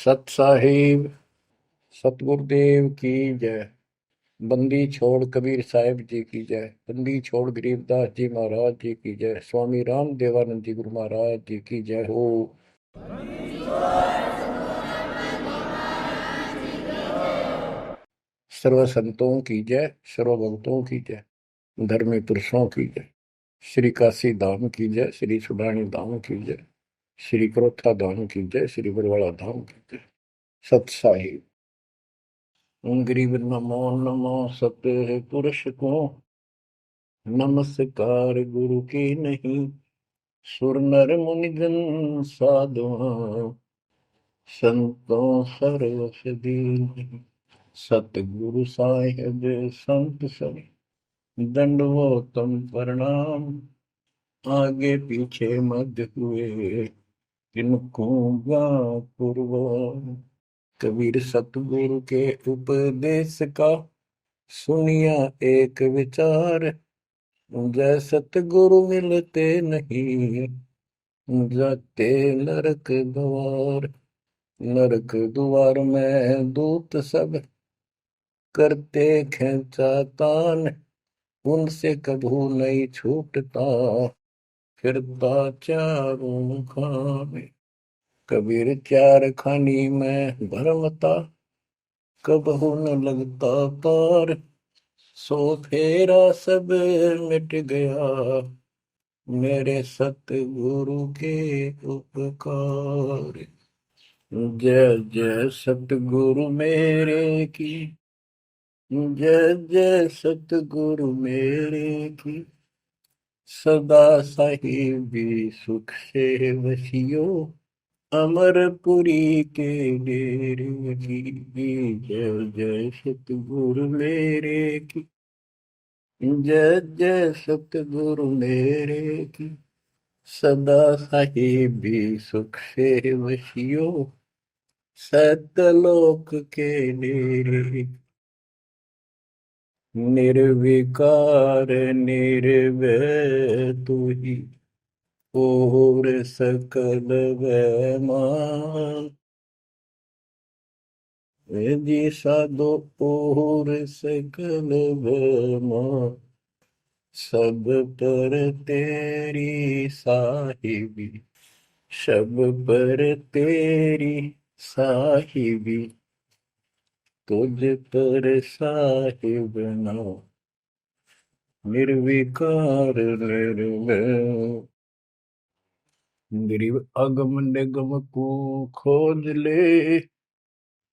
सत साहिब सतगुरुदेव की जय। बंदी छोड़ कबीर साहिब जी की जय। बंदी छोड़ गरीबदास जी महाराज जी की जय। स्वामी राम देवानंद जी गुरु महाराज जी की जय हो। सर्व संतों की जय, सर्व भक्तों की जय, धर्मी पुरुषों की जय। श्री काशी धाम की जय, श्री सुडानी धाम की जय, श्री क्रोथा धाम की जय, श्री बरवाड़ा धाम की जय। सत साहिब गरीब नमो नमो सत्य पुरुष को नमस्कार गुरु की नहीं। सुर नर मुनि जन साधुआ संतों सरस दीन। सतगुरु साहिब संत सब दंडवतम प्रणाम। आगे पीछे मध्य हुए किनको पूर्व। कबीर सतगुरु के उपदेश का सुनिया एक विचार। जय सतगुरु मिलते नहीं जाते नरक द्वार। नरक द्वार में दूत सब करते खेचा तान। उनसे कभू नहीं छूटता फिरता चारों खाने। कबीर चार खानी में भरमता कबहू न लगता तार। सो फेरा सब मिट गया मेरे सतगुरु के उपकार। जय जय सतगुरु मेरे की जय जय सतगुरु मेरे की। सदा साहिबी सुख से वसियो अमरपुरी के डेरे की। जय जय सतगुरु मेरे की जय जय सतगुरु मेरे की। सदा साहिबी सुख से वसियो सतलोक के डेरे। निर्विकार निर्भय तू ही और सकल वैमान। जी साधो और सकल वैमान। सब पर तेरी साहिबी सब पर तेरी साहिबी। तुझ पर साहिब ना निर्विकार निर्भय। गरीब अगम निगम को खोज ले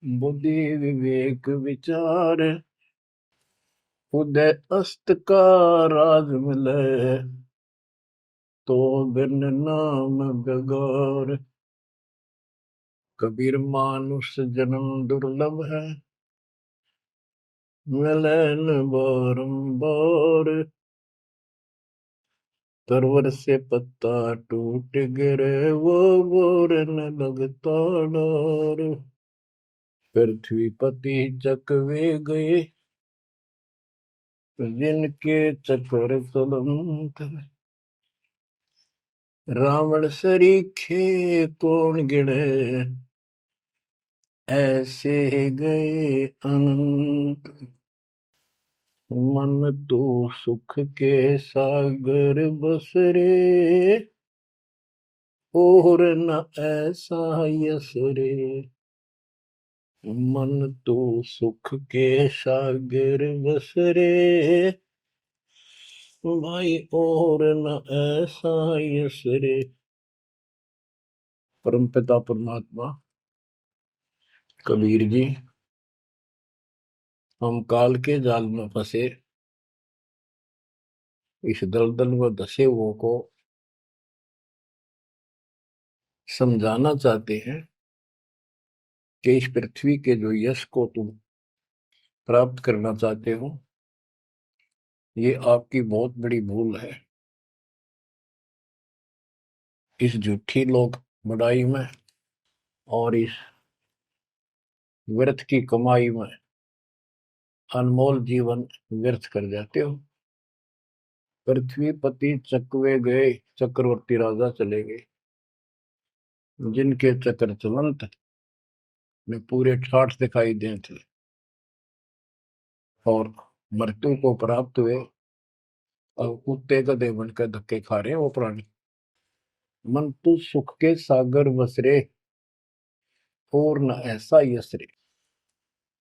बुद्धि विवेक विचार। उदय अस्त का राज मिले तो बिन नाम बेगार। कबीर मानुष जन्म दुर्लभ है मिले न बारंबार। तरवर से पत्ता टूट गिरे वो बोर न लगता डार। पृथ्वी पति चकवे गए जिनके चक्र चलंत। रावण सरीखे कौन गिने ऐसे गए अनंत। मन तो सुख के सागर बसरे और न ऐसा यस रे। मन तो सुख के सागर बसरे भाई और न ऐसा यस रे। परमपिता परमात्मा कबीर जी हम काल के जाल में फंसे इस दलदल में धसे हुओं को समझाना चाहते हैं कि इस पृथ्वी के जो यश को तुम प्राप्त करना चाहते हो ये आपकी बहुत बड़ी भूल है। इस झूठी लोक बड़ाई में और इस व्यर्थ की कमाई में अनमोल जीवन व्यर्थ कर जाते हो। पृथ्वी पति चकवे गए चक्रवर्ती राजा चले गए जिनके चक्र चलंत। में पूरे ठाठ दिखाई दे थे और मृत्यु को प्राप्त हुए और कुत्ते गधे बनकर धक्के खा रहे हैं वो प्राणी। मन तू सुख के सागर बसरे और न ऐसा यसरे।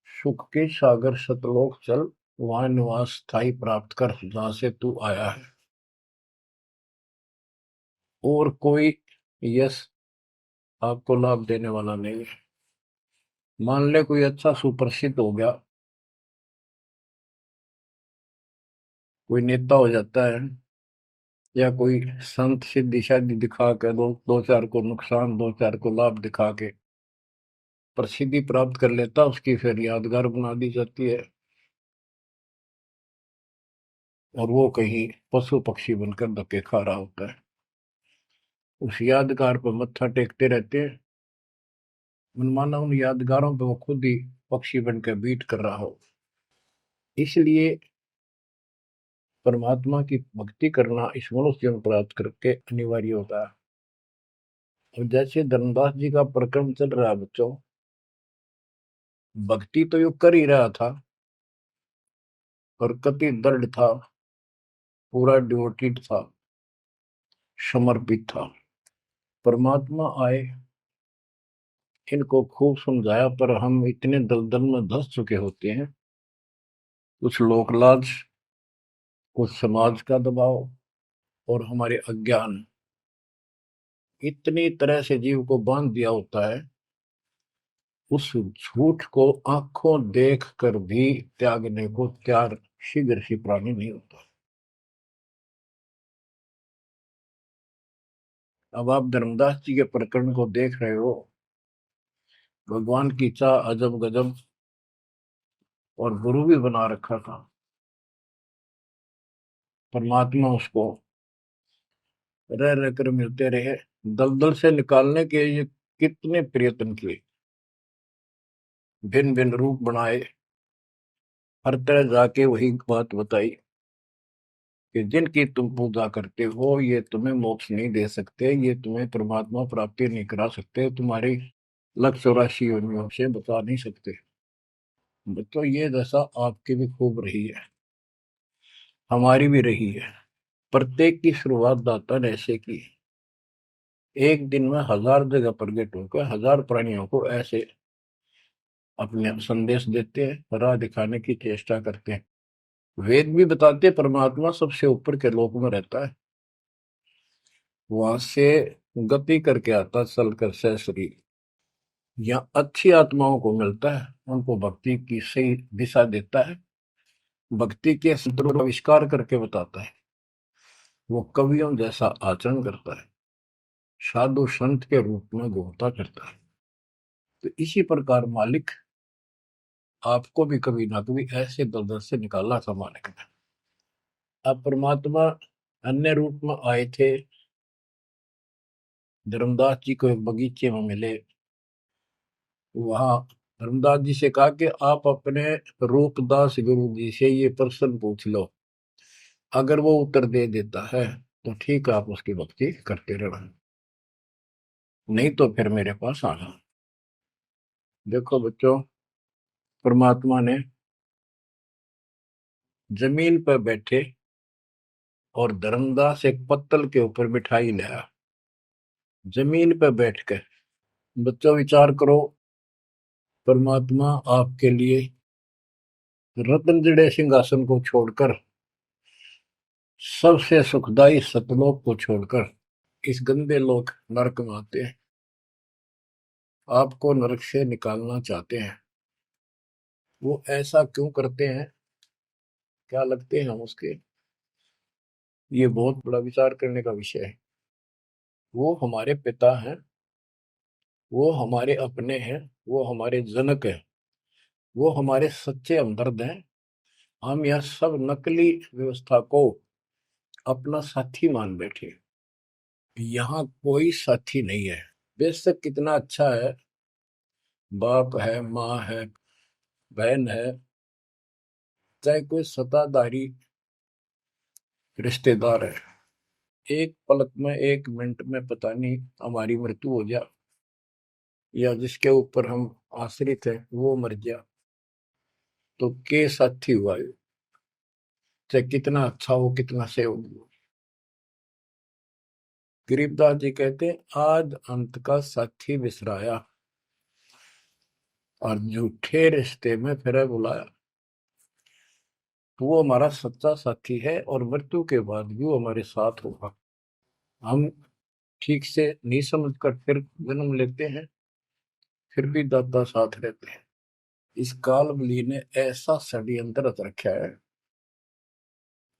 सुख के सागर सतलोक चल, वहां निवास स्थायी प्राप्त कर जहां से तू आया है। और कोई यश आपको लाभ देने वाला नहीं है। मान ले कोई अच्छा सुप्रसिद्ध हो गया, कोई नेता हो जाता है, या कोई संत सिद्धि शादी दिखा के दो चार को नुकसान, दो चार को लाभ दिखा के प्रसिद्धि प्राप्त कर लेता, उसकी फिर यादगार बना दी जाती है और वो कहीं पशु पक्षी बनकर धक्के खा रहा होता है। उस यादगार पर मत्था टेकते रहते हैं, मनमाना उन यादगारों पे वो खुद ही पक्षी बनकर बीट कर रहा हो। इसलिए परमात्मा की भक्ति करना इस मनुष्य जन्म प्राप्त करके अनिवार्य होता है। और जैसे धर्मदास जी का प्रकरण चल रहा है बच्चों, भक्ति तो यो कर ही रहा था और कति दृढ़ था, पूरा डिवोटेड था, समर्पित था। परमात्मा आए, इनको खूब समझाया, पर हम इतने दलदल में धंस चुके होते हैं, कुछ लोक लाज, कुछ समाज का दबाव और हमारे अज्ञान इतनी तरह से जीव को बांध दिया होता है, उस झूठ को आंखों देख कर भी त्यागने को तैयार शीघ्र ही प्राणी नहीं होता। अब आप धर्मदास जी के प्रकरण को देख रहे हो, भगवान की चाह अजब गजब और गुरु भी बना रखा था। परमात्मा उसको रह रह कर मिलते रहे, दलदल से निकालने के ये कितने प्रयत्न किए, भिन्न भिन्न रूप बनाए, हर तरह जाके वही बात बताई कि जिनकी तुम पूजा करते हो ये तुम्हें मोक्ष नहीं दे सकते, ये तुम्हें परमात्मा प्राप्ति नहीं करा सकते, तुम्हारी 184 योनियों से बचा नहीं सकते। तो ये दशा आपकी भी खूब रही है, हमारी भी रही है। प्रत्येक की शुरुआत दाता ने ऐसे की, एक दिन में 1000 जगह प्रकट होकर 1000 प्राणियों को ऐसे अपने संदेश देते हैं, राह दिखाने की चेष्टा करते हैं। वेद भी बताते हैं परमात्मा सबसे ऊपर के लोक में रहता है, वहां से गति करके आता चल कर सहसरी, या अच्छी आत्माओं को मिलता है, उनको भक्ति की सही दिशा देता है, भक्ति के सूत्रों का आविष्कार करके बताता है, वो कवियों जैसा आचरण करता है, साधु संत के रूप में घूमता करता है। तो इसी प्रकार मालिक आपको भी कभी ना कभी ऐसे दलदल से निकाला था मालिक ने। अब परमात्मा अन्य रूप में आए थे, धर्मदास जी को एक बगीचे में मिले, वहां धर्मदास जी से कहा कि आप अपने रूपदास गुरु जी से ये प्रश्न पूछ लो, अगर वो उत्तर दे देता है तो ठीक है, आप उसकी भक्ति करते रहना, नहीं तो फिर मेरे पास आना। देखो बच्चों, परमात्मा ने जमीन पर बैठे और धर्मदास एक पत्तल के ऊपर बिठाई लाया, जमीन पर बैठ कर। बच्चों विचार करो, परमात्मा आपके लिए रत्न जड़े सिंहासन को छोड़कर, सबसे सुखदाई सतलोक को छोड़कर इस गंदे लोक नरक में आते हैं, आपको नरक से निकालना चाहते हैं। वो ऐसा क्यों करते हैं, क्या लगते हैं हम उसके, ये बहुत बड़ा विचार करने का विषय है। वो हमारे पिता हैं, वो हमारे अपने हैं, वो हमारे जनक हैं, वो हमारे सच्चे हमदर्द हैं। हम यह सब नकली व्यवस्था को अपना साथी मान बैठे, यहाँ कोई साथी नहीं है। बेशक कितना अच्छा है, बाप है, माँ है, बहन है, चाहे कोई सत्ताधारी रिश्तेदार है, एक पलक में, एक मिनट में पता नहीं हमारी मृत्यु हो जाए, या जिसके ऊपर हम आश्रित हैं वो मर गया तो के साथी हुआ, चाहे कितना अच्छा हो कितना सेवक हो। गरीबदास जी कहते हैं आद अंत का साथी बिसराया और झूठे रिश्ते में फिर बुलाया। तो वो हमारा सच्चा साथी है और मृत्यु के बाद भी वो हमारे साथ होगा। हम ठीक से नहीं समझ कर फिर जन्म लेते हैं, फिर भी दादा साथ रहते हैं। इस कालबली ने ऐसा षड्यंत्र रच रखा है।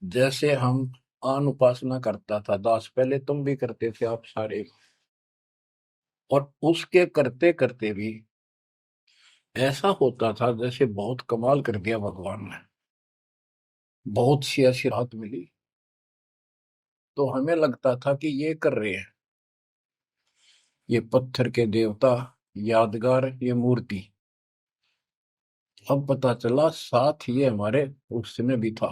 जैसे हम आन उपासना करता था दास, पहले तुम भी करते थे आप सारे, और उसके करते करते भी ऐसा होता था जैसे बहुत कमाल कर दिया भगवान ने, बहुत सी ऐसी राहत मिली। तो हमें लगता था कि ये कर रहे हैं, ये पत्थर के देवता, यादगार, ये मूर्ति। अब पता चला साथ ये हमारे उसमें भी था।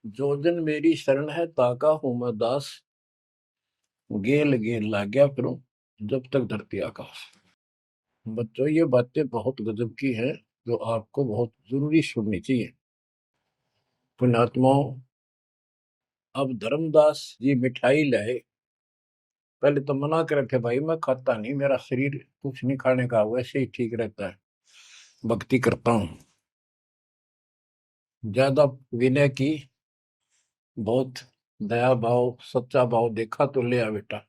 जो जन मेरी शरण है ताका हूं मैं दास, गेल गेल लाग गया करूं जब तक धरती आकाश। बच्चों ये बातें बहुत गजब की हैं जो आपको बहुत जरूरी सुननी चाहिए। पुण्यात्माओं, अब धर्मदास जी मिठाई लाए। पहले तो मना कर रखे भाई मैं खाता नहीं, मेरा शरीर कुछ नहीं खाने का, वैसे ही ठीक रहता है, भक्ति करता हूँ। ज्यादा विनय की, बहुत दया भाव सच्चा भाव देखा तो ले आ बेटा।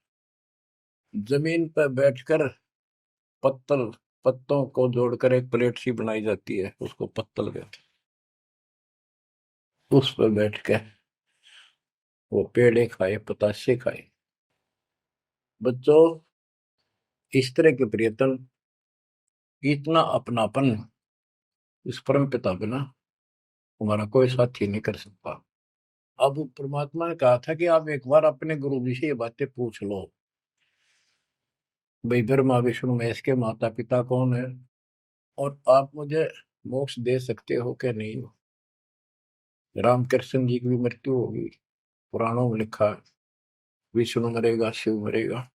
जमीन पर बैठकर पत्तल, पत्तों को जोड़कर एक प्लेट सी बनाई जाती है, उसको पत्तल कहते हैं। उस पर बैठ के वो पेड़े खाए, पताशे खाए। बच्चों, इस तरह के प्रियतम, इतना अपनापन इस परम पिता बिना हमारा कोई साथी नहीं कर सकता। अब परमात्मा ने कहा था कि आप एक बार अपने गुरु जी से ये बातें पूछ लो, भाई ब्रह्मा विष्णु महेश के माता पिता कौन है, और आप मुझे मोक्ष दे सकते हो कि नहीं। रामकृष्ण जी की भी मृत्यु होगी, पुराणों में लिखा है, विष्णु मरेगा शिव मरेगा।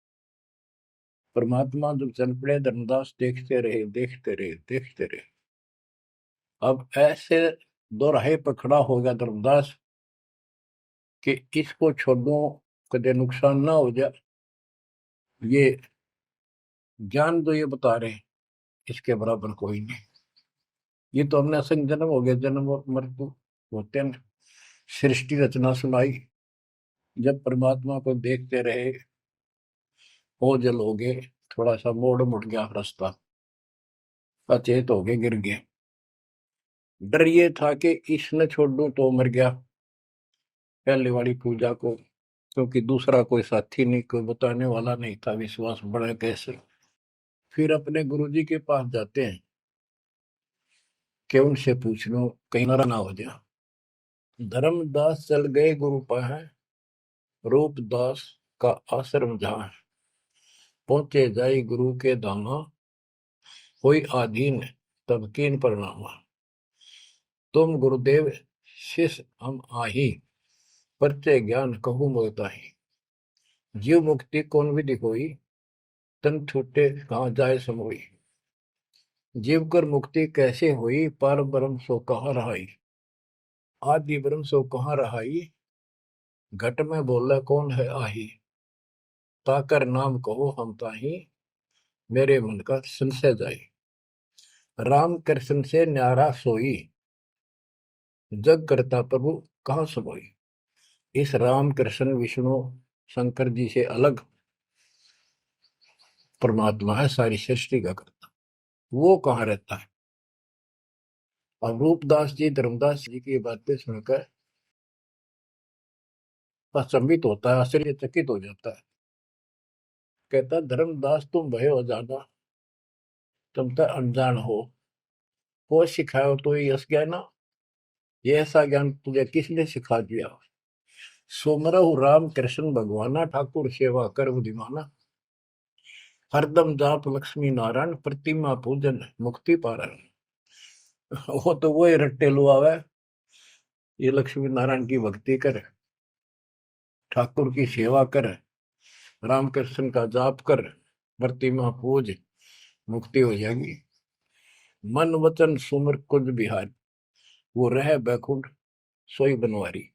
परमात्मा जब चल पड़े, धर्मदास देखते रहे देखते रहे देखते रहे। अब ऐसे दोराहे पर खड़ा हो गया धर्मदास कि इसको छोड़ो, कदे नुकसान ना हो जाए। ये ज्ञान जो ये बता रहे हैं इसके बराबर कोई नहीं। ये तो हमने असंग जन्म हो गया, जन्म और मृत्यु होते हैं। सृष्टि रचना सुनाई, जब परमात्मा को देखते रहे, ओझल हो गए, थोड़ा सा मोड़ मुड़ गया रास्ता, अचेत हो गए, गिर गए। डर ये था कि इसने छोड़ दूं तो मर गया पहले वाली पूजा को, क्योंकि दूसरा कोई साथी नहीं, कोई बताने वाला नहीं था, विश्वास बढ़े कैसे। फिर अपने गुरुजी के पास जाते हैं कि उनसे पूछ लो कहीं नारा ना हो जाए। धर्मदास चल गए गुरु पाए, रूपदास का आश्रम जहाँ, पहुंचे जाई गुरु के धामा, कोई आधीन तब कीन प्रणामा। तुम गुरुदेव शिष्य हम आही, परचे ज्ञान कहूँ मोताही। जीव मुक्ति कौन विधि कोई, तन छूटे कहाँ जाए समोई। जीव कर मुक्ति कैसे हुई, पार ब्रह्म सो कहाँ रहाई। आदि ब्रह्म सो कहाँ रहाई, घट में बोला कौन है आही। ताकर नाम कहो हम ताही, मेरे मन का संशय जाई। राम कृष्ण से न्यारा सोई, जग करता प्रभु कहाँ समोई। इस राम कृष्ण विष्णु शंकर जी से अलग परमात्मा है, सारी सृष्टि का करता, वो कहाँ रहता है। और रूपदास जी धर्मदास जी की बातें सुनकर अचंभित होता है, आश्चर्यचकित हो जाता है। कहता धर्मदास तुम भय हो जाना, तुम तो अनजान हो सिखाओ तो ये यश ज्ञान, ये ऐसा ज्ञान तुझे किसने सिखा दिया। सोमरहु राम कृष्ण भगवाना, ठाकुर सेवा कर बुद्धिमाना। हरदम जाप लक्ष्मी नारायण, प्रतिमा पूजन मुक्ति पारण। वो तो वो ही रट्टे लुआवे, ये लक्ष्मी नारायण की भक्ति करे, ठाकुर की सेवा कर, रामकृष्ण का जाप कर, प्रतिमा पूज, मुक्ति हो जाएगी। मन वचन सुमर कुंज बिहारी, वो रह बैकुंठ सोई बनवारी।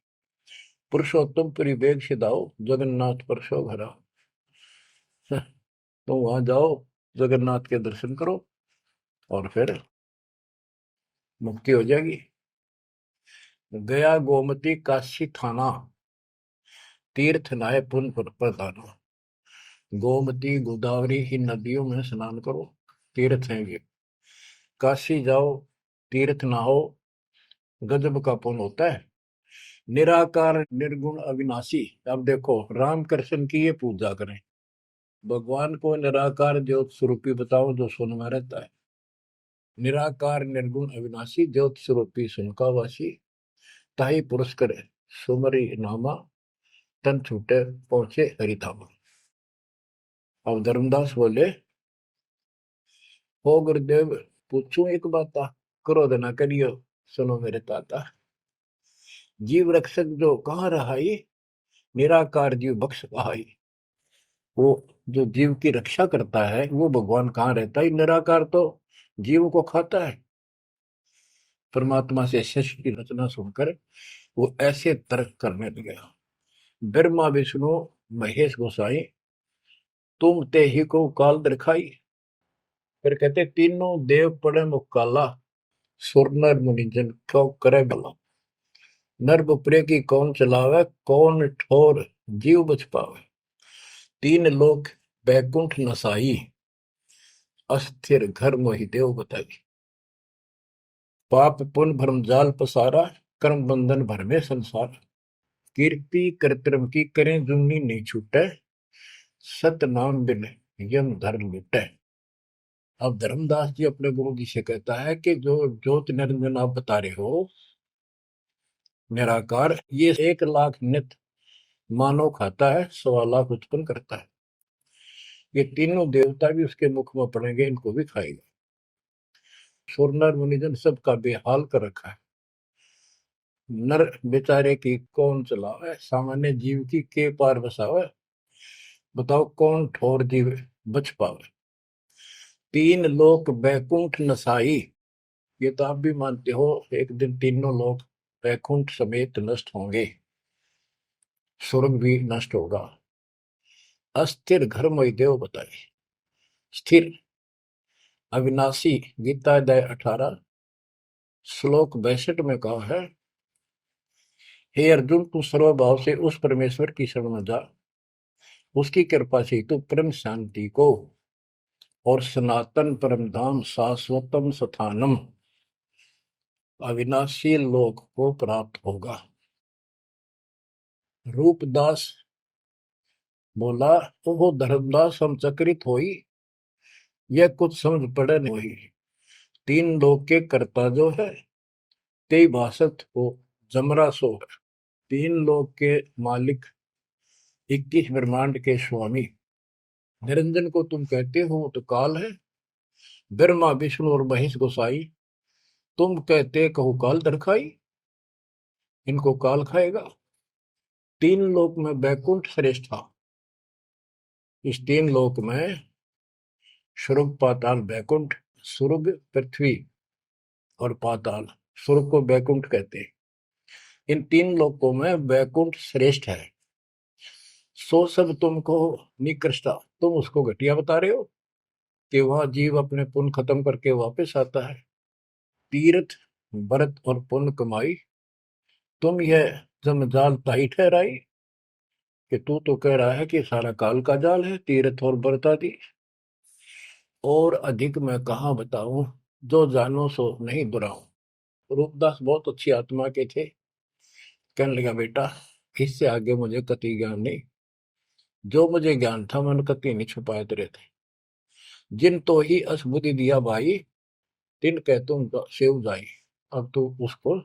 पुरुषोत्तम पुरी बेग सिधाओ, जगन्नाथ पर सो घरा। तो वहां जाओ, जगन्नाथ के दर्शन करो और फिर मुक्ति हो जाएगी। गया गोमती काशी थाना, तीर्थ नाय पुन प्रदाना। गोमती गोदावरी इन नदियों में स्नान करो, तीर्थ हैं ये। काशी जाओ, तीर्थ नहाओ, गजब का पुण्य होता है। निराकार निर्गुण अविनाशी, अब देखो राम कृष्ण की ये पूजा करें। भगवान को निराकार ज्योत स्वरूपी बताओ जो सुन में रहता है। निराकार निर्गुण अविनाशी ज्योत स्वरूपी सुनकावासी, ताही पुरुष करे सुमरी नामा, तन छूटे पहुंचे हरिधामा। अब धर्मदास बोले, हो गुरुदेव पूछूं एक बात, क्रोध न करियो सुनो मेरे ताता। जीव रक्षक जो कहाँ रहाई, निराकार जीव बख्श कहाई। वो जो जीव की रक्षा करता है वो भगवान कहाँ रहता है, निराकार तो जीव को खाता है। परमात्मा से शिष्य की रचना सुनकर वो ऐसे तर्क करने लगे। ब्रह्मा विष्णु महेश गोसाई, तुम ते ही को काल दिखाई। फिर कहते तीनों देव पड़े मुकाला, सुर नर मुनि जन क्यों करे भला। नर बुपरे की कौन चलावे, कौन ठोर जीव बच पावे। तीन लोक बैकुंठ नसाई, अस्थिर घर मोहि देव बताई। पाप पुण्य भ्रम जाल पसारा, कर्म बंधन भर में संसार। कीर्ति कर्तव्य की करें जुमनी नहीं छूटे, सत नाम बिन यम धर्म मिटे। अब धर्मदास जी अपने गुरु जी से कहता है कि जो ज्योत निरंजन आप बता रहे हो निराकार, ये 1 लाख नित मानव खाता है, 1.25 लाख उत्पन्न करता है। ये तीनों देवता भी उसके मुख में पड़ेंगे, इनको भी खाएगा। सुर नर मुनिजन सबका बेहाल कर रखा है। नर बेचारे की कौन चलावे, सामान्य जीव की के पार बसावे। बताओ कौन ठोर जीव बच पावे। तीन लोक बैकुंठ नसाई, ये तो आप भी मानते हो एक दिन तीनों लोग बैकुंठ समेत नष्ट होंगे, स्वर्ग भी नष्ट होगा। अस्थिर घर मोहि देव बताए। स्थिर अविनाशी, गीता अध्याय 18 श्लोक 62 में कहा है, हे अर्जुन तू सर्वभाव से उस परमेश्वर की शरण में जा, उसकी कृपा से तू परम शांति को और सनातन परम धाम शाश्वतम स्थानम अविनाशी लोक को प्राप्त होगा। रूपदास बोला, तो वो धर्मदास हम चकित होई, यह कुछ समझ पड़े नहीं। तीन लोक के कर्ता जो है, ते भाषत को जमरा सो है। तीन लोक के मालिक, 21 ब्रह्मांड के स्वामी निरंजन को तुम कहते हो तो काल है। ब्रह्मा विष्णु और महेश गोसाई, तुम कहते कहो काल दरखाई, इनको काल खाएगा। तीन लोक में बैकुंठ श्रेष्ठ था। इस तीन लोक में स्वर्ग पाताल बैकुंठ, स्वर्ग पृथ्वी और पाताल, स्वर्ग को बैकुंठ कहते हैं। इन तीन लोकों में बैकुंठ श्रेष्ठ है। सो सब तुमको निकृष्टा, तुम उसको घटिया बता रहे हो कि वह जीव अपने पुण्य खत्म करके वापस आता है। तीर्थ व्रत और पुण्य कमाई, तुम यह जमजाल ताही ठहराई कि तू तो कह रहा है कि सारा काल का जाल है, तीर्थ और व्रत आदि। और अधिक मैं कहाँ बताऊं, जो जानो सो नहीं दुराऊं। रूपदास बहुत अच्छी आत्मा के थे। कहने लगा बेटा इससे आगे मुझे कति ज्ञान नहीं, जो मुझे ज्ञान था मैंने कति नहीं छुपाए तेरे थे। जिन तो ही असबुद्धि दिया भाई, तिन कह तुम सेव जाई। अब तू उसको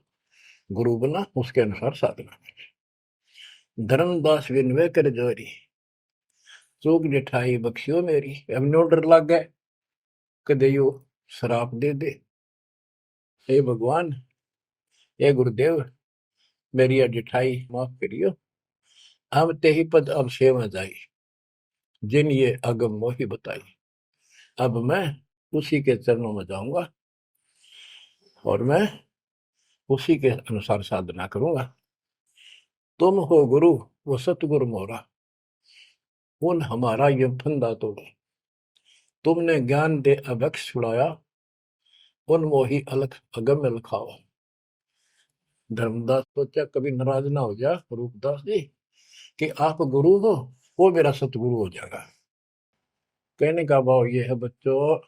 गुरु बना, उसके अनुसार साधना। धर्मदास विनवे कर जोरी, चूक जिठाई बख्शियो मेरी। अब नो डर लग गए कदे यो शराप दे दे। हे भगवान, हे गुरुदेव, मेरी जिठाई माफ करियो। हम ते ही पद अब सेवा जाई, जिन ये अगम मोही बताई। अब मैं उसी के चरणों में जाऊंगा और मैं उसी के अनुसार साधना करूंगा। तुम हो गुरु वो सतगुरु मोरा, उन हमारा ये फंदा तोड़ा। तुमने ज्ञान दे अभक्ष छुड़ाया, उन मोही अलख अगम लखावा। धर्मदास सोचा कभी नाराज ना हो जा रूपदास जी कि आप गुरु हो, वो मेरा सतगुरु हो जाएगा। कहने का भाव ये है बच्चों,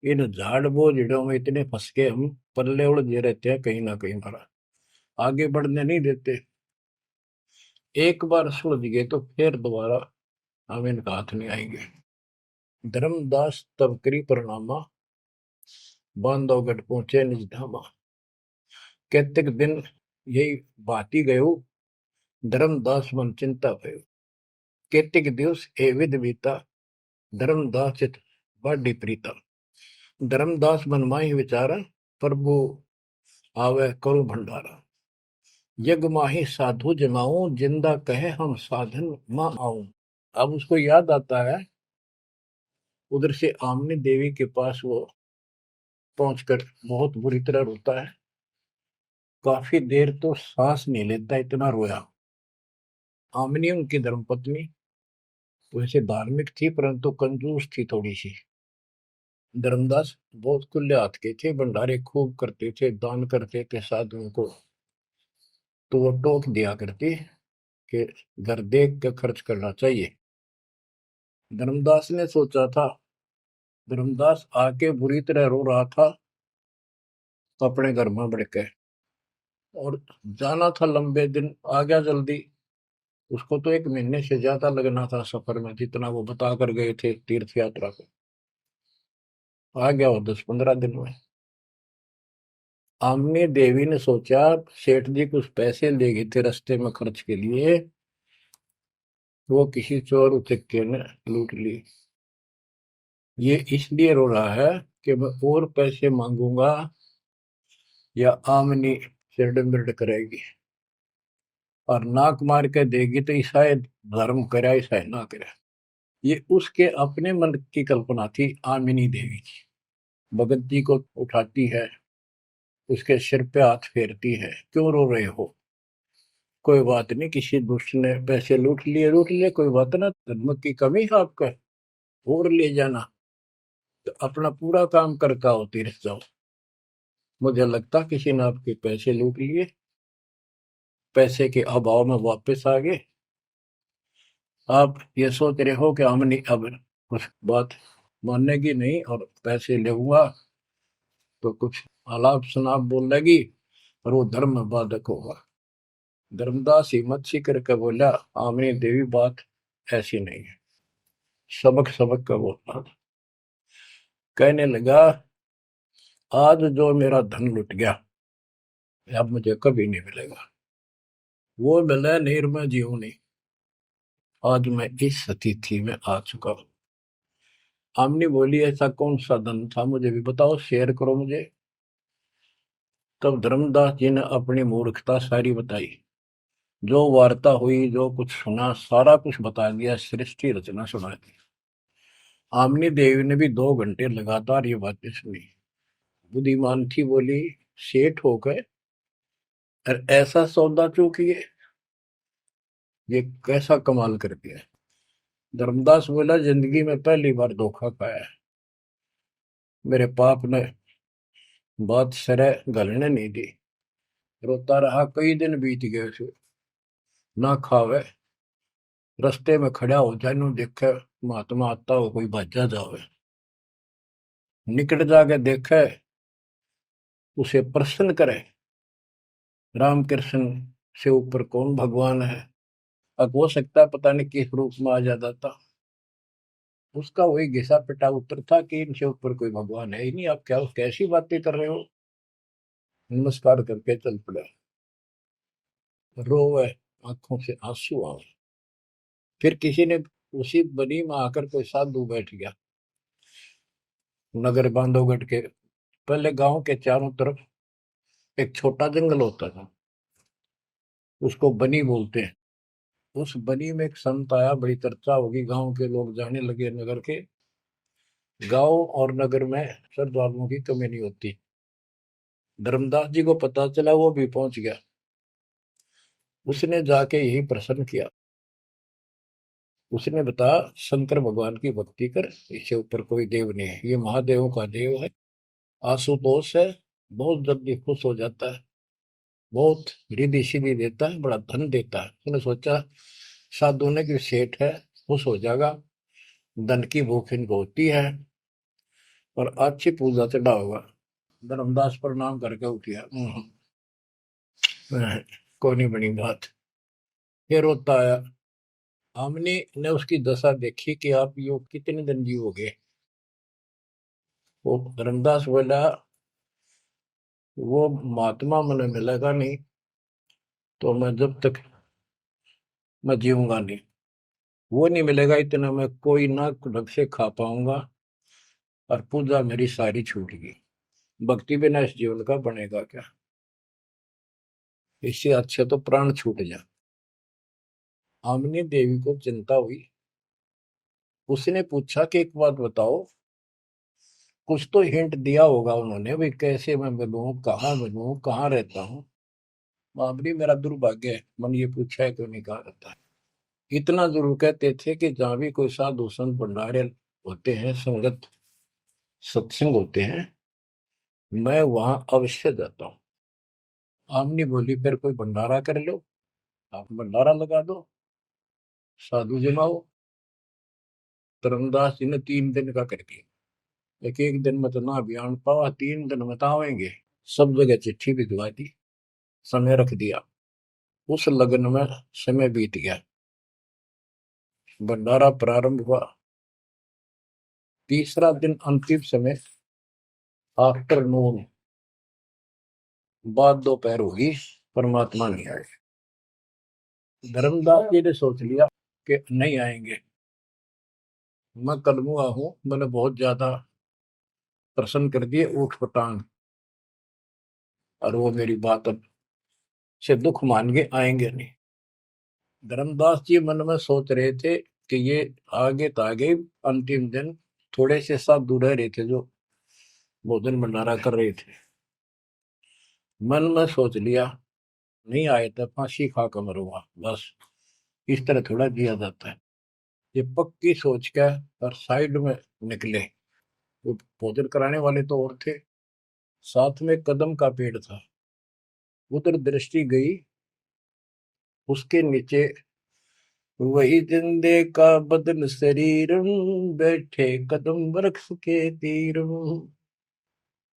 इन झाड़ बोझड़ों में इतने फंस के हम पल्ले उलझे रहते हैं, कहीं ना कहीं हमारा आगे बढ़ने नहीं देते। एक बार सुलझ गए तो फिर दोबारा हम इनका हाथ नहीं आएंगे। धर्मदास तब करी प्रणामा, बांधवगढ़ पहुंचे निज धामा। कहते दिन यही बाती गयो, धर्मदास मन चिंता भयो। केतिक दिवस ए विध बीता, धर्मदास चित बाडी प्रीता। धर्मदास मन माही विचारा, प्रभु आवे करो भंडारा। यज्ञ माही साधु जमाऊं, जिंदा कहे हम साधन मां आऊं। अब उसको याद आता है, उधर से आमनी देवी के पास वो पहुंचकर बहुत बुरी तरह रोता है। काफी देर तो सांस नहीं लेता, इतना रोया। आमनी उनकी धर्मपत्नी वैसे धार्मिक थी परंतु कंजूस थी थोड़ी सी। धर्मदास बहुत खुले हाथ के थे, भंडारे खूब करते थे, दान करते थे साधुओं को। तो वो टोक दिया करती कि घर देख के खर्च करना चाहिए। धर्मदास ने सोचा था, धर्मदास आके बुरी तरह रो रहा था तो अपने घर में बढ़ के, और जाना था लंबे दिन, आ गया जल्दी। उसको तो 1 महीने से ज्यादा लगना था सफर में, जितना वो बता कर गए थे तीर्थ यात्रा को। आ गया वो 10-15 दिन में। आमनी देवी ने सोचा सेठ जी कुछ पैसे ले गए थे रास्ते में खर्च के लिए, वो किसी चोर उचक्के ने लूट ली। ये इसलिए रो रहा है कि मैं और पैसे मांगूंगा या आमनी सिरड बिरड करेगी, और नाक मार के देगी तो ईसाई धर्म करे ईसाई ना करे। ये उसके अपने मन की कल्पना थी। आमिनी देवी की भगत जी को उठाती है, उसके सिर पे हाथ फेरती है, क्यों रो रहे हो? कोई बात नहीं, किसी दुष्ट ने पैसे लूट लिए, कोई बात ना, धर्म की कमी है आपका, और ले जाना। तो अपना पूरा काम करके आओ, तीर्थ जाओ। मुझे लगता किसी ने आपके पैसे लूट लिए, पैसे के अभाव में वापस आ गए। आप ये सोच रहे हो कि हमने अब कुछ बात मानेगी नहीं और पैसे लेऊंगा तो कुछ आलाप शनाप बोल लगी और वो धर्म में बाधक होगा। धर्मदास हिम्मत सी करके बोला, आमनी देवी बात ऐसी नहीं है। सबक सबक का बोलना। कहने लगा, आज जो मेरा धन लुट गया अब मुझे कभी नहीं मिलेगा। वो मिले नीर में जीव नहीं। आज मैं इस स्थिति में आ चुका हूं। आमनी बोली, ऐसा कौन सा धन था, मुझे भी बताओ, शेयर करो मुझे। तब धर्मदास जी ने अपनी मूर्खता सारी बताई, जो वार्ता हुई, जो कुछ सुना, सारा कुछ बता दिया, सृष्टि रचना सुना दी। आमनी देवी ने भी 2 घंटे लगातार ये बातें सुनी। बुद्धिमान थी, बोली, सेठ हो गए और ऐसा सौदा चूकिए, ये कैसा कमाल कर दिया। धर्मदास बोला, जिंदगी में पहली बार धोखा खाया है। मेरे पाप ने बात सरे गलने नहीं दी। रोता रहा, कई दिन बीत गए उसे, ना खावे, रास्ते में खड़ा हो जाए, नु देखे महात्मा आता हो, कोई भाजा जावे, निकट जाके देखे, उसे प्रसन्न करे, राम कृष्ण से ऊपर कौन भगवान है। अब हो सकता है पता नहीं किस रूप में आ जाता था। उसका वही घिसा पिटा उत्तर था कि इनसे ऊपर कोई भगवान है ही नहीं, आप क्या कैसी बातें कर रहे हो। नमस्कार करके चल पड़ा। रोवे, आंखों से आंसू आवे। फिर किसी ने, उसी बनी में आकर कोई साधु बैठ गया। नगर बांधवगढ़ के पहले गांव के चारों तरफ एक छोटा जंगल होता था, उसको बनी बोलते हैं। उस बनी में एक संत आया, बड़ी चर्चा होगी, गांव के लोग जाने लगे नगर के। गांव और नगर में श्रद्धालुओं की कमी नहीं होती। धर्मदास जी को पता चला, वो भी पहुंच गया। उसने जाके यही प्रश्न किया। उसने बताया, शंकर भगवान की भक्ति कर, इससे ऊपर कोई देव नहीं है, ये महादेवों का देव है। आशुतोष है, बहुत जल्दी खुश हो जाता है, बहुत रिद्धि सिद्धि देता है, बड़ा धन देता है। उसने सोचा साधु ने कि सेठ है, खुश हो जाएगा, धन की भूख इनको होती है, और अच्छी पूजा चढ़ा होगा। धर्मदास प्रणाम करके उठ गया। कोई नहीं बनी बात। फिर होता आया। हमने ने उसकी दशा देखी कि आप यो कितने दिन जीवोगे। वो धर्मदास बोला, वो महात्मा मैंने मिलेगा नहीं तो मैं जब तक मैं जीऊंगा नहीं। वो नहीं मिलेगा इतना मैं कोई ना ढंग से खा पाऊंगा, और पूजा मेरी सारी छूट गई। भक्ति बिना इस जीवन का बनेगा क्या? इससे अच्छा तो प्राण छूट जाए। आमनी देवी को चिंता हुई। उसने पूछा कि एक बात बताओ, कुछ तो हिंट दिया होगा उन्होंने, भाई कैसे मैं मिलूं, कहाँ रहता हूँ। मामली मेरा दुर्भाग्य है, मन ये पूछा है क्यों नहीं कहा रहता है। इतना जरूर कहते थे कि जहां भी कोई साधु संत भंडारे होते हैं, संगत सत्संग होते हैं, मैं वहां अवश्य जाता हूँ। आमनी बोली, फिर कोई भंडारा कर लो, आप भंडारा लगा दो, साधु जमाओ। धर्मदास जी ने 3 दिन का कर दिया। एक एक दिन में तो ना बयान पावा, 3 दिन में तो आवेंगे। सब जगह चिट्ठी भिजवा दी, समय रख दिया। उस लगन में समय बीत गया। भंडारा प्रारंभ हुआ। तीसरा दिन अंतिम समय, आफ्टरनून, बाद दोपहर होगी, परमात्मा नहीं आए। धर्मदास जी ने सोच लिया कि नहीं आएंगे, मैं कलमुआ हूं, मैंने बहुत ज्यादा प्रसन्न कर दिए ऊट पटांग, और वो मेरी बात अब से दुख मान के आएंगे नहीं। धर्मदास जी मन में सोच रहे थे कि ये आगे तो आगे, अंतिम दिन थोड़े से साधु रह रहे थे जो भोजन भंडारा कर रहे थे। मन में सोच लिया, नहीं आए तो फांसी खा कर मरूंगा, बस इस तरह थोड़ा जिया जाता है। ये पक्की सोच कर और साइड में निकले। वो भोजन कराने वाले तो और थे, साथ में कदम का पेड़ था। उधर दृष्टि गई, उसके नीचे वही जिंदे का बदन शरीर, बैठे कदम वृक्ष के तीर।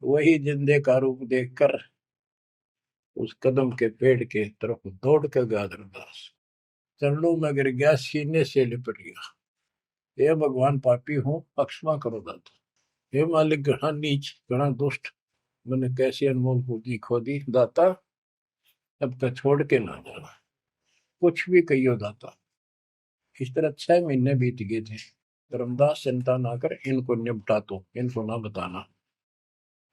वही जिंदे का रूप देखकर उस कदम के पेड़ के तरफ दौड़ कर गया धर्मदास। चरणों में गिर गया, सीने से लिपट गया। हे भगवान, पापी हूँ, क्षमा करो दाता। हे मालिक, घना नीच, घना दुष्ट, मैंने कैसी अनमोल पूंजी खो दी दाता, अब तक छोड़ के ना जाना, कुछ भी कहियो दाता। इस तरह 6 महीने बीत गए थे। धर्मदास, चिंता ना कर, इनको निपटा, तो इनको ना बताना।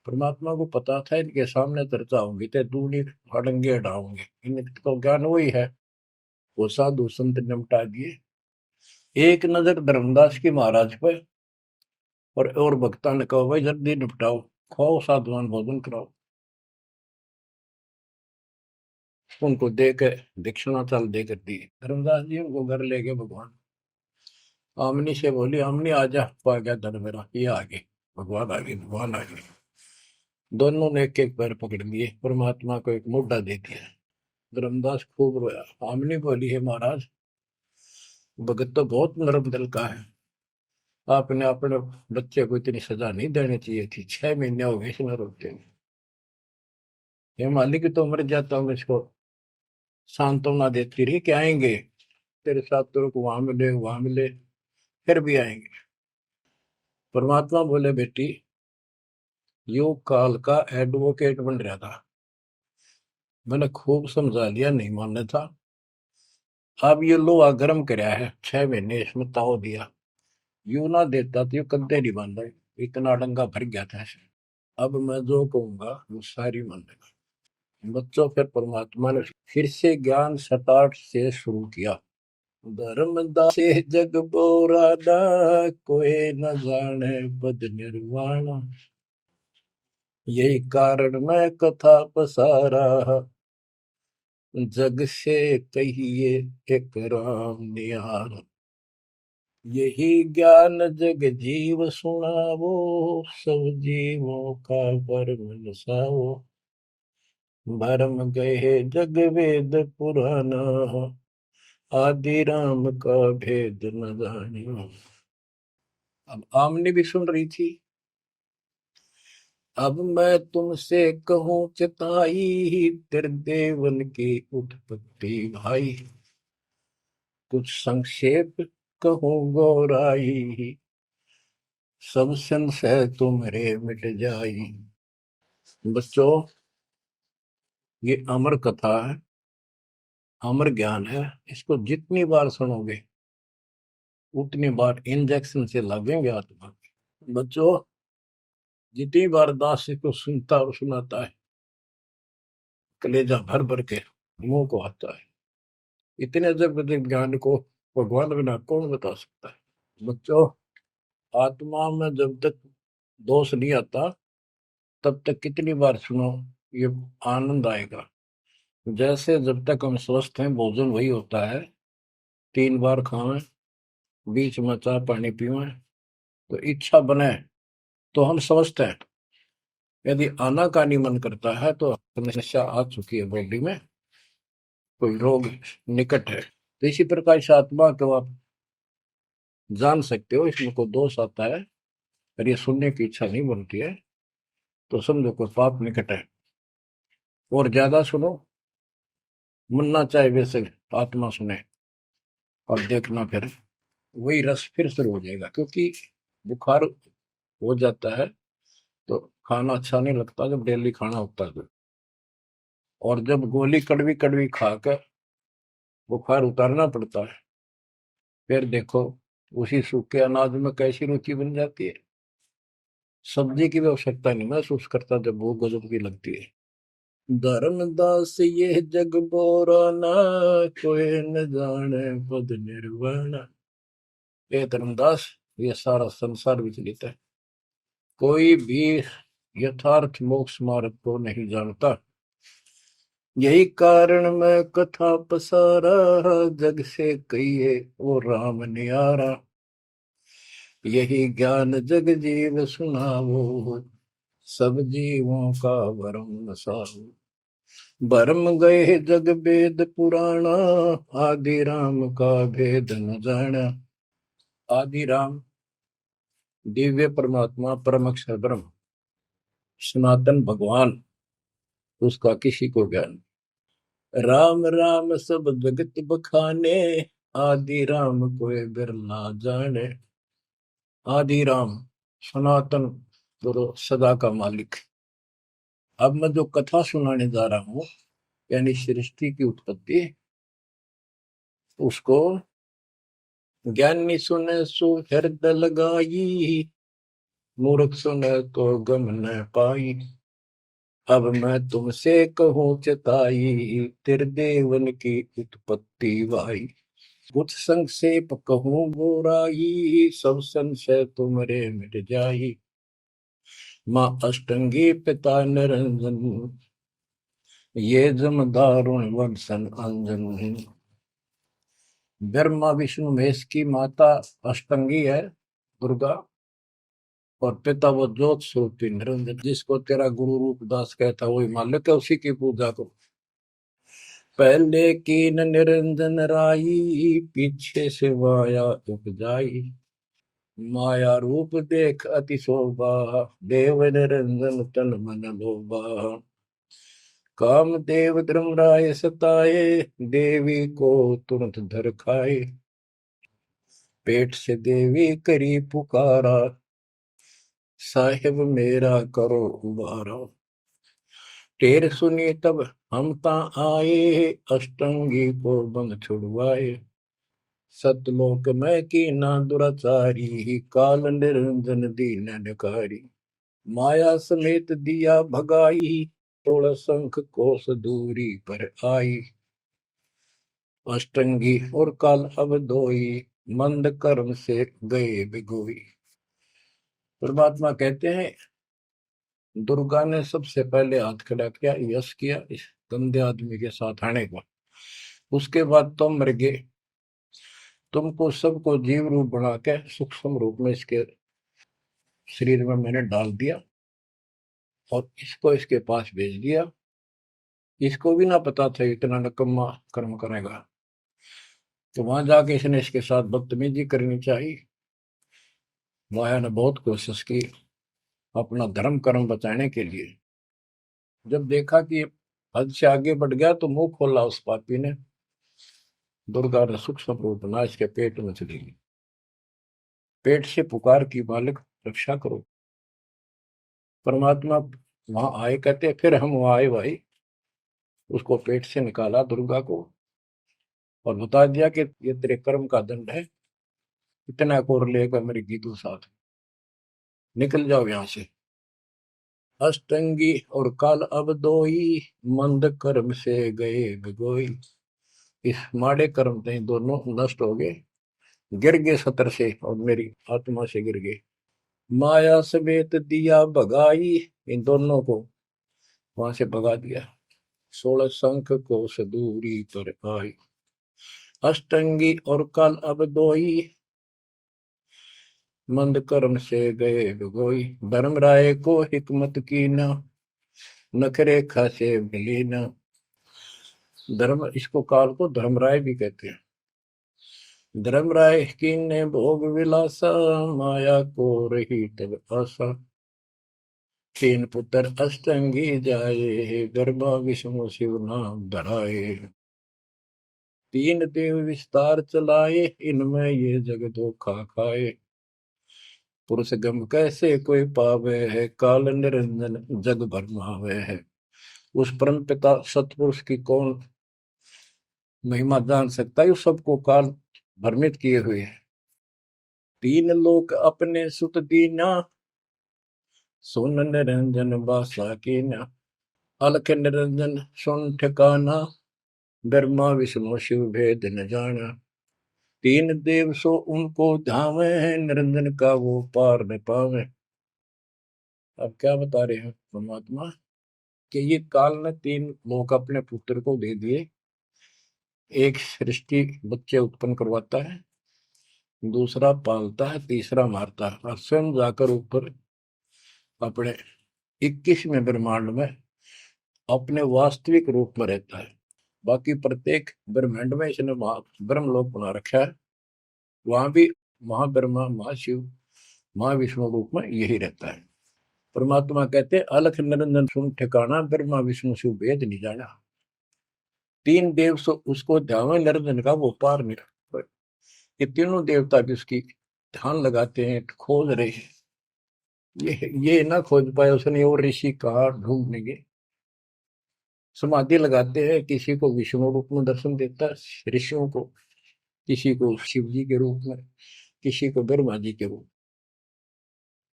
परमात्मा को पता था इनके सामने चर्चा होंगी तो दूनी हड़ंगे हटाओगे, इनको ज्ञान वही है। वो साधु संत निपटा दिए। एक नजर धर्मदास की महाराज पर, और भक्ता ने कहा, भाई जल्दी निपटाओ, खाओ साधुवान भोजन कराओ। उनको दे के दक्षिणा चाल दे कर दी। धर्मदास जी उनको घर ले गए भगवान। आमनी से बोली, आमनी आजा, पा गया धन मेरा, ये आ गए, भगवान आ गए, भगवान आ गए। दोनों ने एक एक पैर पकड़ लिए, परमात्मा को एक मुद्दा दे दिया। धर्मदास खूब रोया। आमनी बोली, है महाराज, भगत तो बहुत नरम दिल का है, आपने अपने बच्चे को इतनी सजा नहीं देनी चाहिए थी, 6 महीने हो गए इसमें रोते हुए। हे मालिक, तो मर जाता हूँ, इसको सांत्वना देती रही कि आएंगे तेरे साथ, तेरे को वहां मिले, वहां मिले, फिर भी आएंगे। परमात्मा बोले, बेटी, योग काल का एडवोकेट बन रहा था, मैंने खूब समझा लिया, नहीं मानना था। अब ये लोहा गर्म कराया है, 6 महीने इसमें ताव दिया, यू ना देता तो ये कद्दे नहीं बांधा, इतना डंगा भर गया था ऐसे। अब मैं जो कहूंगा वो सारी मानेगा। बच्चों, फिर परमात्मा ने फिर से ज्ञान स्टार्ट से शुरू किया। धर्मदासे जग बोराना, कोई न जाने पद निर्वाणा। यही कारण मैं कथा पसारा, जग से कहिए एक राम निहार। यही ज्ञान जग जीव सुनावो, सब जीवों का भरम नसावो। भरम गए जग वेद पुराना, आदि राम का भेद न जानियो। अब आमने भी सुन रही थी। अब मैं तुमसे कहूं चिताई, त्रिदेवन की उत्पत्ति भाई। कुछ संक्षेप कहूं गौराई, सब संशय तुम्हारे मिट जाई। बच्चों, ये अमर कथा है, अमर ज्ञान है। इसको जितनी बार सुनोगे उतनी बार इंजेक्शन से लगेंगे आत्मा। बच्चों, जितनी बार दास इसको सुनता और सुनाता है, कलेजा भर भर के मुंह को आता है। इतने जब ज्ञान को भगवान बिना कौन बता सकता है। बच्चों, आत्मा में जब तक दोष नहीं आता तब तक कितनी बार सुनो, ये आनंद आएगा। जैसे जब तक हम स्वस्थ हैं भोजन वही होता है, 3 बार खाएं, बीच में चाय पानी पीवें, तो इच्छा बने तो हम स्वस्थ हैं। यदि आनाकानी मन करता है तो समस्या आ चुकी है बॉडी में, कोई रोग निकट है। तो इसी प्रकार से आत्मा को आप जान सकते हो, इसमें कोई दोष आता है और ये सुनने की इच्छा नहीं बनती है तो समझो कोई पाप निकट है। और ज्यादा सुनो, मन ना चाहे वैसे आत्मा सुने और देखना, फिर वही रस फिर शुरू हो जाएगा। क्योंकि बुखार हो जाता है तो खाना अच्छा नहीं लगता जब डेली खाना होता है तो। और जब गोली कड़वी कड़वी खाकर बुखार उतारना पड़ता है, फिर देखो उसी सूखे अनाज में कैसी रुचि बन जाती है। सब्जी की भी आवश्यकता नहीं महसूस करता जब भूख गजब की लगती है। धर्मदास ये जग बोराना, कोई न जाने पद निर्वाण। ये धर्मदास, ये सारा संसार विचलित है, कोई भी यथार्थ मोक्ष मार्ग को नहीं जानता। यही कारण मैं कथा पसारा, जग से कहिए वो राम नियारा। यही ज्ञान जग जीव सुनावो, सब जीवों का भरम नसावो। भरम गए जग वेद पुराणा, आदि राम का भेद न जाना। आदि राम दिव्य परमात्मा परम अक्षर ब्रह्म सनातन भगवान, उसका किसी को ज्ञान। राम राम सब जगत बखाने, आदि राम कोई बिरला जाने। आदि राम सनातन गुरु सदा का मालिक। अब मैं जो कथा सुनाने जा रहा हूं, यानी सृष्टि की उत्पत्ति, उसको ज्ञानी सुने सो हृदय लगाई, मूर्ख सुने तो गम न पाई। अब मैं तुमसे कहूं चिताई, त्रिदेवन की उत्पत्ति वाई। कुछ संक्षेप कहूं गोराई, सब संशय तुमरे मिट जाई। माँ अष्टंगी पिता निरंजन, ये जम दारुण वंशन अंजन। ब्रह्मा विष्णु महेश की माता अष्टंगी है दुर्गा, और पिता वो ज्योत स्वरूपी निरंजन। जिसको तेरा गुरु रूप दास कहता वही मालिक है, उसी की पूजा करो। पहले कीन निरंजन राई, पीछे से माया उपजाई। माया रूप देख अति शोभा, देव निरंजन तन मन लोभा। काम देव धर्मराय सताए, देवी को तुरंत धर खाए। पेट से देवी करी पुकारा, साहिब मेरा करो उबारा। टेर सुनी तब हम ता आए, अष्टंगी को बंद छुड़वाए। सतलोक में की ना दुराचारी, काल निरंजन दीन निकारी। माया समेत दिया भगाई, 16 शंख कोस दूरी पर आई। अष्टंगी और काल अब दोई, मंद कर्म से गए बिगोई। परमात्मा कहते हैं दुर्गा ने सबसे पहले हाथ खड़ा किया, यश किया इस गंदे आदमी के साथ आने का। उसके बाद तुम मर गए, तुमको सबको जीव रूप बना के सूक्ष्म रूप में इसके शरीर में मैंने डाल दिया और इसको इसके पास भेज दिया। इसको भी ना पता था इतना नकम्मा कर्म करेगा, तो वहां जाके इसने इसके साथ बदतमीजी करनी चाहिए। माया ने बहुत कोशिश की अपना धर्म कर्म बचाने के लिए। जब देखा कि हद से आगे बढ़ गया तो मुंह खोला उस पापी ने। दुर्गा ने सूक्ष्म रूप बना इसके पेट में चली गई। पेट से पुकार की, मालिक रक्षा करो। परमात्मा वहां आए, कहते फिर हम वहां आए भाई, उसको पेट से निकाला दुर्गा को और बता दिया कि ये तेरे कर्म का दंड है, इतना कोर लेकर मेरी गीतू साथ निकल जाओ यहां से। अष्टंगी और काल अब दोई, मंद कर्म से गए बिगोई। इस माड़े कर्म से दोनों नष्ट हो गए, गिर गए सतर से और मेरी आत्मा से गिर गए। माया समेत दिया भगाई, इन दोनों को वहां से भगा दिया। 16 शंख को सदूरी पर आई, अष्टंगी और काल अब दोई, मंद कर्म से गए बिगोई। धर्मराय को हिकमत की न, नखरे खासे मिली न। धर्म, इसको काल को धर्मराय भी कहते हैं। धर्मराय की ने भोग विलासा, माया को रही तब आशा। तीन पुत्र अष्टंगी जाए, गर्भा विष्णु शिव नाम धराए। तीन देव विस्तार चलाए, इनमें ये जग धोखा खाए। पुरुष गम कैसे कोई पावे है, काल निरंजन जग भरमावे है। उस परम पिता सतपुरुष की कौन महिमा जान सकता है, सबको काल भ्रमित किए हुए है। तीन लोक अपने सुत दीना, सुन निरंजन बासा कीना। अलख निरंजन सुन ठिकाना, ब्रह्मा विष्णु शिव भेद न जाना। तीन देव सो उनको धावे, निरंजन का वो पार न पावे। अब क्या बता रहे हैं परमात्मा कि ये काल ने तीन लोक अपने पुत्र को दे दिए। एक सृष्टि बच्चे उत्पन्न करवाता है, दूसरा पालता है, तीसरा मारता है और स्वयं जाकर ऊपर अपने 21वें ब्रह्मांड में अपने वास्तविक रूप में रहता है। बाकी प्रत्येक ब्रह्मांड में इसने ब्रह्मलोक बना रखा है, वहां भी महाब्रह्मा महाशिव महाविष्णु रूप में यही रहता है। परमात्मा कहते अलख निरंजन सुन ठिकाना, ब्रह्मा विष्णु शिव भेद नहीं जाना। तीन देव सो उसको ध्यान निरंजन का वो पार नहीं। ये तीनों देवता भी उसकी ध्यान लगाते हैं, खोज रहे हैं। ये ना खोज पाए उसने और ऋषि कहा ढूंढने, समाधि लगाते हैं। किसी को विष्णु रूप में दर्शन देता है ऋषियों को, किसी को शिव जी के रूप में, किसी को ब्रह्मा जी के रूप।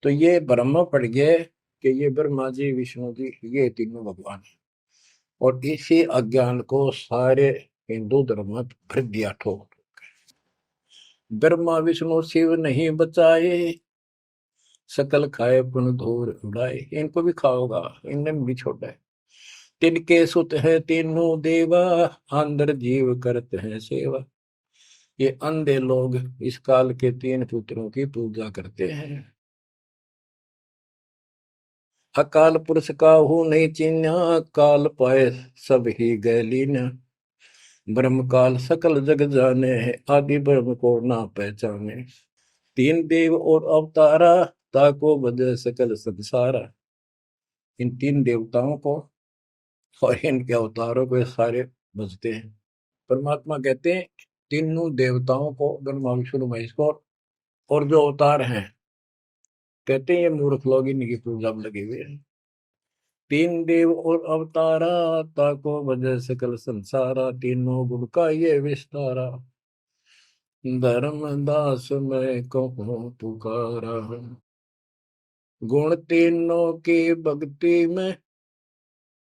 तो ये ब्रह्म पड़ गए कि ये ब्रह्मा जी विष्णु जी ये तीनों भगवान है। और इसी अज्ञान को सारे हिंदू धर्म में भर दिया ठोक। ब्रह्मा विष्णु शिव नहीं बचाए, सकल खाए पुन धूर उड़ाए। इनको भी खाओगा, इनने भी छोड़ा है। तिनके सुत है तीनों देवा, अंदर जीव करते हैं सेवा। ये अंधे लोग इस काल के तीन पुत्रों की पूजा करते हैं। अकाल पुरुष का हूं नहीं चिन्ह, काल पाए सब ही गए लीन। ब्रह्म काल सकल जग जाने, आदि ब्रह्म को ना पहचाने। तीन देव और अवतारा, ताको बजे सकल संसारा। इन तीन देवताओं को और इनके अवतारों को सारे बजते हैं। परमात्मा कहते हैं तीनों देवताओं को, ब्रह्मा विष्णु महेश को और जो अवतार हैं, कहते हैं ये मूर्ख लोग इनकी पूजा में लगे हुए हैं। तीन देव और अवतारा, ताको वजह सकल संसारा। तीनों गुण का ये विस्तारा, धर्म दास मैं कहूँ पुकारा। गुण तीनों की भक्ति में,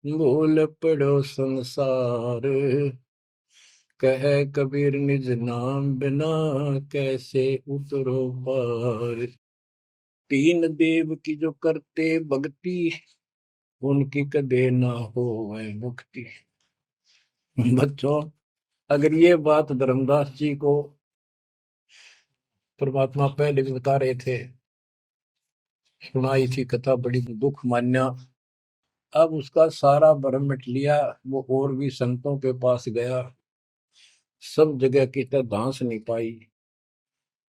भूल पड़ो संसार। कह कबीर निज नाम बिना कैसे उतरो पार। तीन देव की जो करते भक्ति उनकी कदे ना हो वह मुक्ति। बच्चों, अगर ये बात धर्मदास जी को परमात्मा पहले भी बता रहे थे, सुनाई थी कथा, बड़ी दुख मान्या। अब उसका सारा भरम मिट लिया। वो और भी संतों के पास गया, सब जगह की तरह धांस नहीं पाई।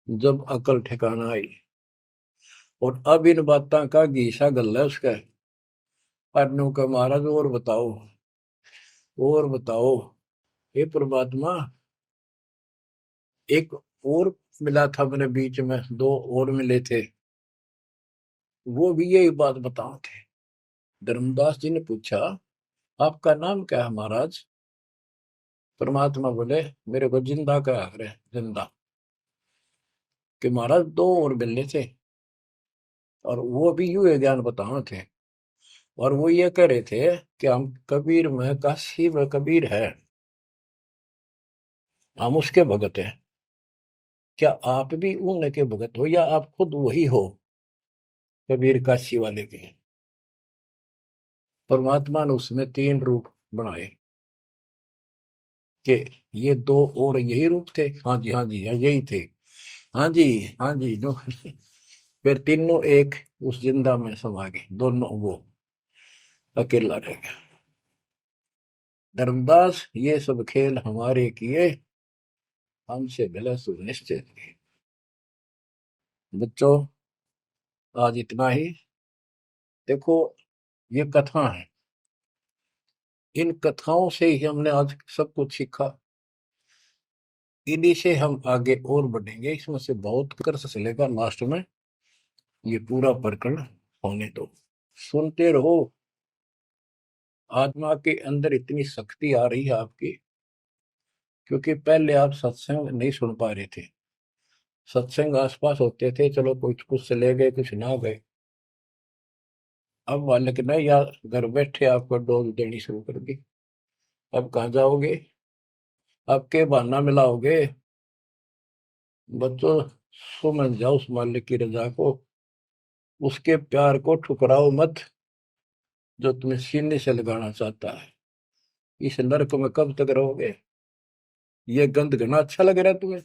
जब अकल ठिकाना आई और अब इन बातों का घीसा गल है उसका। अनु का महाराज और बताओ, और बताओ। हे परमात्मा, एक और मिला था मेरे बीच में, दो और मिले थे, वो भी यही बात बताओ थे। धर्मदास जी ने पूछा, आपका नाम क्या है महाराज? परमात्मा बोले, मेरे को जिंदा का है, जिंदा। कि महाराज दो और मिलने थे, और वो भी यूं ज्ञान बताओ थे। और वो ये कह रहे थे कि हम कबीर में काशी में कबीर है, हम उसके भगत हैं। क्या आप भी उनके भगत हो या आप खुद वही हो कबीर काशी वाले के? परमात्मा ने उसमें तीन रूप बनाए कि ये दो और यही रूप थे। हाँ जी, हाँ जी, हाँ यही थे। हाँ जी, हाँ जी, जो फिर तीनों एक उस जिंदा में समा गए, दोनों वो अकेला रह गया। धर्मदास ये सब खेल हमारे किए, हमसे भले सुनिश्चित किए। बच्चों, आज इतना ही। देखो, ये कथा है, इन कथाओं से ही हमने आज सब कुछ सीखा। इन्हीं से हम आगे और बढ़ेंगे, इसमें से बहुत कर चलेगा। लास्ट में ये पूरा प्रकरण होने दो, सुनते रहो। आत्मा के अंदर इतनी शक्ति आ रही है आपकी, क्योंकि पहले आप सत्संग नहीं सुन पा रहे थे। सत्संग आसपास होते थे, चलो कुछ कुछ चले गए, कुछ ना गए। अब मालिक ने या घर बैठे आपको डोज देनी शुरू कर दी। अब कहाँ जाओगे? अब के बहाना मिलाओगे? बच्चों, समझ जाओ उस मालिक की रजा को, उसके प्यार को ठुकराओ मत, जो तुम्हें सीने से लगाना चाहता है। इस नरक में कब तक रहोगे? ये गंध घना अच्छा लग रहा है तुम्हें?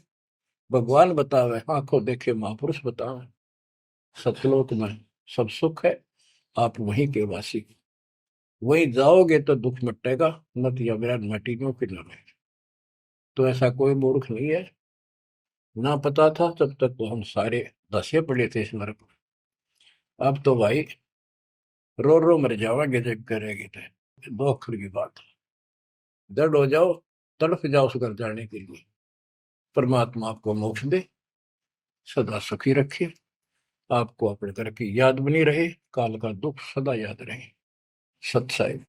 भगवान बतावे, आंखों देखे महापुरुष बतावे, सतलोक में सब सुख है, आप वहीं के वासी। वहीं जाओगे तो दुख मिटेगा, मत या विराट मटीनों की लड़े। तो ऐसा कोई मूर्ख नहीं है। ना पता था तब तक तो हम सारे दसे पड़े थे इस नरक में। अब तो भाई रो रो मर जाओगे जब करेगी तो। दो अक्षर की बात, दर्द हो जाओ, तड़फ जाओ उस घर जाने के लिए। परमात्मा आपको मोक्ष दे, सदा सुखी रखे, आपको अपने घर की याद बनी रहे, काल का दुख सदा याद रहे। सत्साई।